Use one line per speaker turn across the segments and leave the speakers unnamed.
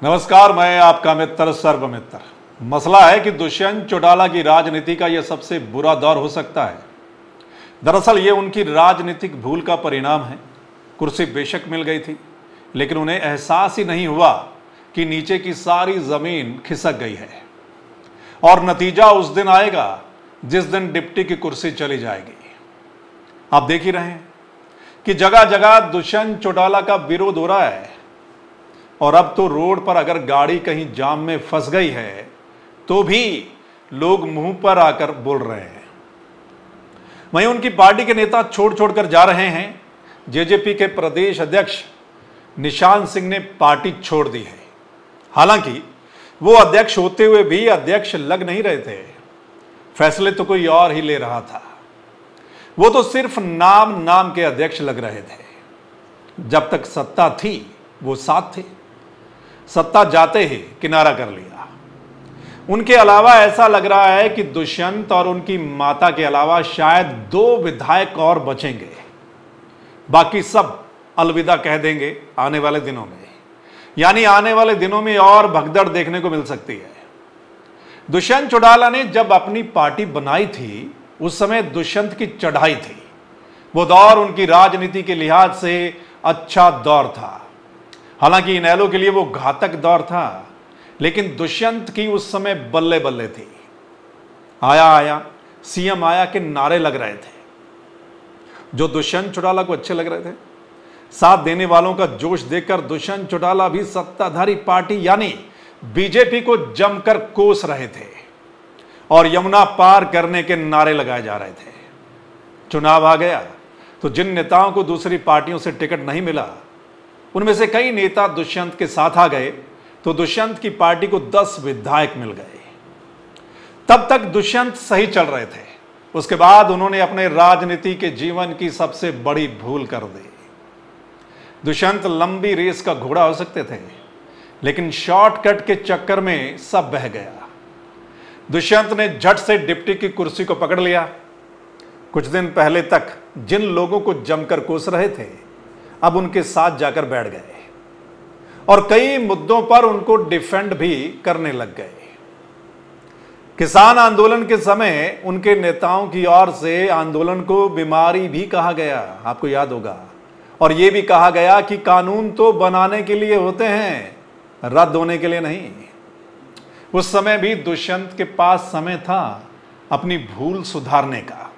नमस्कार, मैं आपका मित्र सर्वमित्र। मसला है कि दुष्यंत चौटाला की राजनीति का यह सबसे बुरा दौर हो सकता है। दरअसल ये उनकी राजनीतिक भूल का परिणाम है। कुर्सी बेशक मिल गई थी, लेकिन उन्हें एहसास ही नहीं हुआ कि नीचे की सारी जमीन खिसक गई है। और नतीजा उस दिन आएगा जिस दिन डिप्टी की कुर्सी चली जाएगी। आप देख ही रहे हैं कि जगह जगह दुष्यंत चौटाला का विरोध हो रहा है। और अब तो रोड पर अगर गाड़ी कहीं जाम में फंस गई है तो भी लोग मुंह पर आकर बोल रहे हैं। वहीं उनकी पार्टी के नेता छोड़ छोड़कर जा रहे हैं। जेजेपी के प्रदेश अध्यक्ष निशान सिंह ने पार्टी छोड़ दी है। हालांकि वो अध्यक्ष होते हुए भी अध्यक्ष लग नहीं रहे थे। फैसले तो कोई और ही ले रहा था। वो तो सिर्फ नाम के अध्यक्ष लग रहे थे। जब तक सत्ता थी वो साथ थे। सत्ता जाते ही किनारा कर लिया। उनके अलावा ऐसा लग रहा है कि दुष्यंत और उनकी माता के अलावा शायद 2 विधायक और बचेंगे। बाकी सब अलविदा कह देंगे आने वाले दिनों में। यानी आने वाले दिनों में और भगदड़ देखने को मिल सकती है। दुष्यंत चौटाला ने जब अपनी पार्टी बनाई थी उस समय दुष्यंत की चढ़ाई थी। वो दौर उनकी राजनीति के लिहाज से अच्छा दौर था। हालांकि इनेलो के लिए वो घातक दौर था, लेकिन दुष्यंत की उस समय बल्ले बल्ले थी। आया सीएम आया के नारे लग रहे थे जो दुष्यंत चौटाला को अच्छे लग रहे थे। साथ देने वालों का जोश देखकर दुष्यंत चौटाला भी सत्ताधारी पार्टी यानी बीजेपी को जमकर कोस रहे थे और यमुना पार करने के नारे लगाए जा रहे थे। चुनाव आ गया तो जिन नेताओं को दूसरी पार्टियों से टिकट नहीं मिला उनमें से कई नेता दुष्यंत के साथ आ गए तो दुष्यंत की पार्टी को 10 विधायक मिल गए। तब तक दुष्यंत सही चल रहे थे। उसके बाद उन्होंने अपने राजनीति के जीवन की सबसे बड़ी भूल कर दी। दुष्यंत लंबी रेस का घोड़ा हो सकते थे, लेकिन शॉर्टकट के चक्कर में सब बह गया। दुष्यंत ने झट से डिप्टी की कुर्सी को पकड़ लिया। कुछ दिन पहले तक जिन लोगों को जमकर कोस रहे थे अब उनके साथ जाकर बैठ गए और कई मुद्दों पर उनको डिफेंड भी करने लग गए। किसान आंदोलन के समय उनके नेताओं की ओर से आंदोलन को बीमारी भी कहा गया, आपको याद होगा। और यह भी कहा गया कि कानून तो बनाने के लिए होते हैं, रद्द होने के लिए नहीं। उस समय भी दुष्यंत के पास समय था अपनी भूल सुधारने का।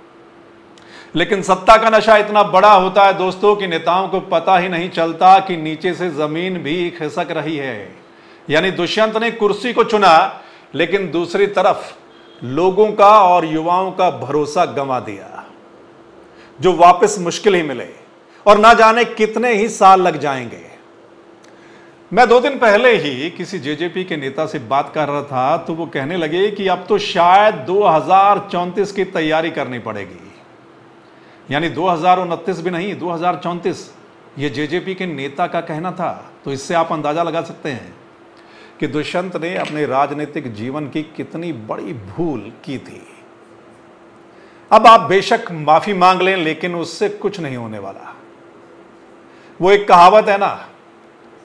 लेकिन सत्ता का नशा इतना बड़ा होता है दोस्तों कि नेताओं को पता ही नहीं चलता कि नीचे से जमीन भी खिसक रही है। यानी दुष्यंत ने कुर्सी को चुना, लेकिन दूसरी तरफ लोगों का और युवाओं का भरोसा गंवा दिया, जो वापस मुश्किल ही मिले और ना जाने कितने ही साल लग जाएंगे। मैं 2 दिन पहले ही किसी जेजेपी के नेता से बात कर रहा था तो वो कहने लगे कि अब तो शायद 2034 की तैयारी करनी पड़ेगी। यानी 2029 भी नहीं, 2034। ये जेजेपी के नेता का कहना था। तो इससे आप अंदाजा लगा सकते हैं कि दुष्यंत ने अपने राजनीतिक जीवन की कितनी बड़ी भूल की थी। अब आप बेशक माफी मांग लें, लेकिन उससे कुछ नहीं होने वाला। वो एक कहावत है ना,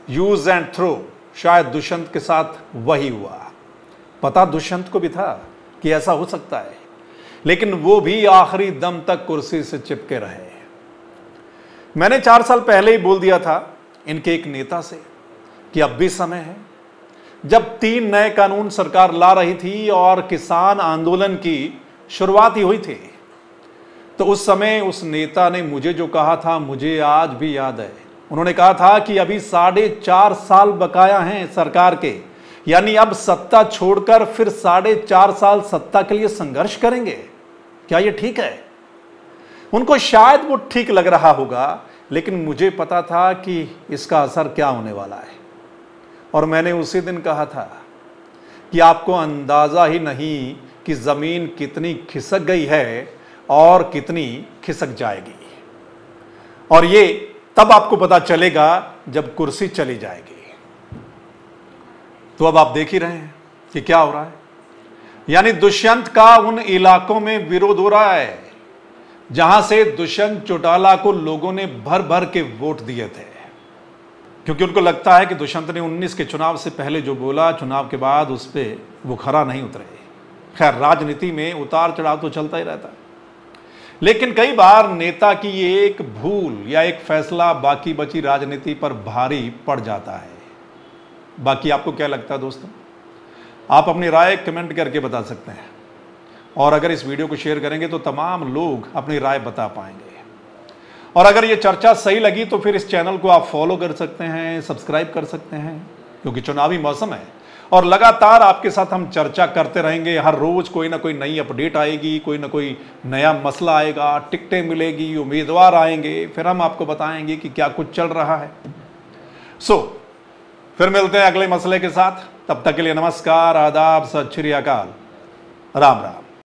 यूज एंड थ्रो। शायद दुष्यंत के साथ वही हुआ। पता दुष्यंत को भी था कि ऐसा हो सकता है, लेकिन वो भी आखिरी दम तक कुर्सी से चिपके रहे। मैंने 4 साल पहले ही बोल दिया था इनके एक नेता से कि अब भी समय है। जब 3 नए कानून सरकार ला रही थी और किसान आंदोलन की शुरुआत ही हुई थी, तो उस समय उस नेता ने मुझे जो कहा था मुझे आज भी याद है। उन्होंने कहा था कि अभी 4.5 साल बकाया हैं सरकार के, यानी अब सत्ता छोड़कर फिर 4.5 साल सत्ता के लिए संघर्ष करेंगे। क्या यह ठीक है? उनको शायद वो ठीक लग रहा होगा, लेकिन मुझे पता था कि इसका असर क्या होने वाला है। और मैंने उसी दिन कहा था कि आपको अंदाजा ही नहीं कि जमीन कितनी खिसक गई है और कितनी खिसक जाएगी। और ये तब आपको पता चलेगा जब कुर्सी चली जाएगी। तो अब आप देख ही रहे हैं कि क्या हो रहा है। यानी दुष्यंत का उन इलाकों में विरोध हो रहा है जहां से दुष्यंत चौटाला को लोगों ने भर भर के वोट दिए थे। क्योंकि उनको लगता है कि दुष्यंत ने 19 के चुनाव से पहले जो बोला, चुनाव के बाद उस पर वो खरा नहीं उतरे। खैर, राजनीति में उतार चढ़ाव तो चलता ही रहता है, लेकिन कई बार नेता की ये एक भूल या एक फैसला बाकी बची राजनीति पर भारी पड़ जाता है। बाकी आपको क्या लगता है दोस्तों? आप अपनी राय कमेंट करके बता सकते हैं, और अगर इस वीडियो को शेयर करेंगे तो तमाम लोग अपनी राय बता पाएंगे। और अगर ये चर्चा सही लगी तो फिर इस चैनल को आप फॉलो कर सकते हैं, सब्सक्राइब कर सकते हैं, क्योंकि चुनावी मौसम है और लगातार आपके साथ हम चर्चा करते रहेंगे। हर रोज कोई ना कोई नई अपडेट आएगी, कोई ना कोई नया मसला आएगा, टिकटें मिलेगी, उम्मीदवार आएंगे, फिर हम आपको बताएंगे कि क्या कुछ चल रहा है। फिर मिलते हैं अगले मसले के साथ। तब तक के लिए नमस्कार, आदाब, सत श्री अकाल, राम राम।